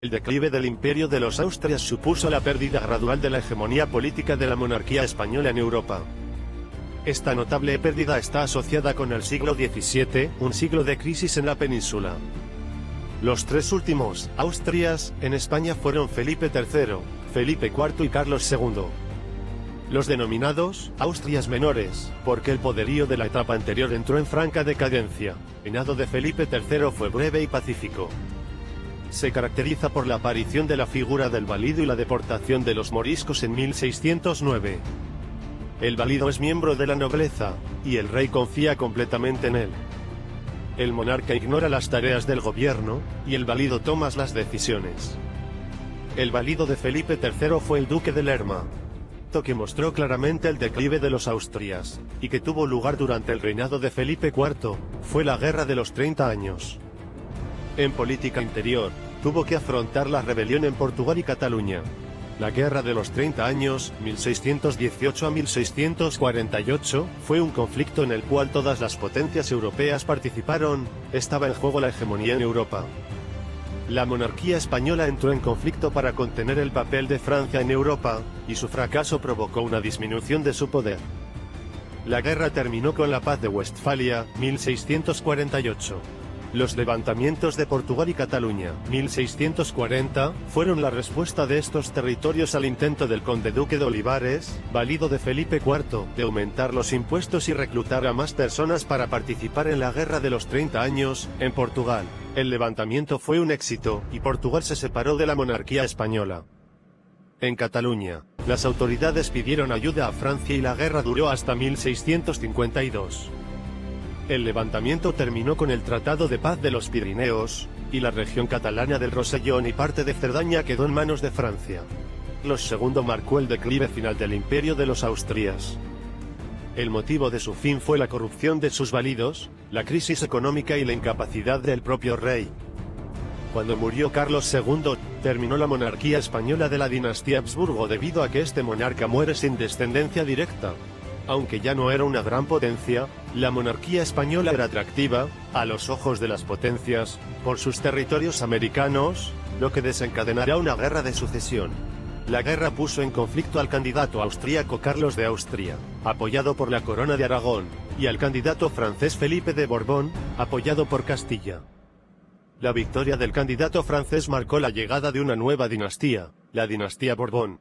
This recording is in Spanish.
El declive del imperio de los Austrias supuso la pérdida gradual de la hegemonía política de la monarquía española en Europa. Esta notable pérdida está asociada con el siglo XVII, un siglo de crisis en la península. Los tres últimos Austrias en España fueron Felipe III, Felipe IV y Carlos II. Los denominados Austrias menores, porque el poderío de la etapa anterior entró en franca decadencia. El reinado de Felipe III fue breve y pacífico. Se caracteriza por la aparición de la figura del valido y la deportación de los moriscos en 1609. El valido es miembro de la nobleza, y el rey confía completamente en él. El monarca ignora las tareas del gobierno, y el valido toma las decisiones. El valido de Felipe III fue el duque de Lerma, que mostró claramente el declive de los Austrias, y que tuvo lugar durante el reinado de Felipe IV, fue la Guerra de los 30 años. En política interior, tuvo que afrontar la rebelión en Portugal y Cataluña. La Guerra de los 30 años, 1618 a 1648, fue un conflicto en el cual todas las potencias europeas participaron, estaba en juego la hegemonía en Europa. La monarquía española entró en conflicto para contener el papel de Francia en Europa, y su fracaso provocó una disminución de su poder. La guerra terminó con la Paz de Westfalia, 1648. Los levantamientos de Portugal y Cataluña, 1640, fueron la respuesta de estos territorios al intento del conde duque de Olivares, valido de Felipe IV, de aumentar los impuestos y reclutar a más personas para participar en la Guerra de los 30 años, en Portugal. El levantamiento fue un éxito, y Portugal se separó de la monarquía española. En Cataluña, las autoridades pidieron ayuda a Francia y la guerra duró hasta 1652. El levantamiento terminó con el Tratado de Paz de los Pirineos, y la región catalana del Rosellón y parte de Cerdaña quedó en manos de Francia. Carlos II marcó el declive final del imperio de los Austrias. El motivo de su fin fue la corrupción de sus validos, la crisis económica y la incapacidad del propio rey. Cuando murió Carlos II, terminó la monarquía española de la dinastía Habsburgo debido a que este monarca muere sin descendencia directa. Aunque ya no era una gran potencia, la monarquía española era atractiva, a los ojos de las potencias, por sus territorios americanos, lo que desencadenará una guerra de sucesión. La guerra puso en conflicto al candidato austríaco Carlos de Austria, apoyado por la Corona de Aragón, y al candidato francés Felipe de Borbón, apoyado por Castilla. La victoria del candidato francés marcó la llegada de una nueva dinastía, la dinastía Borbón.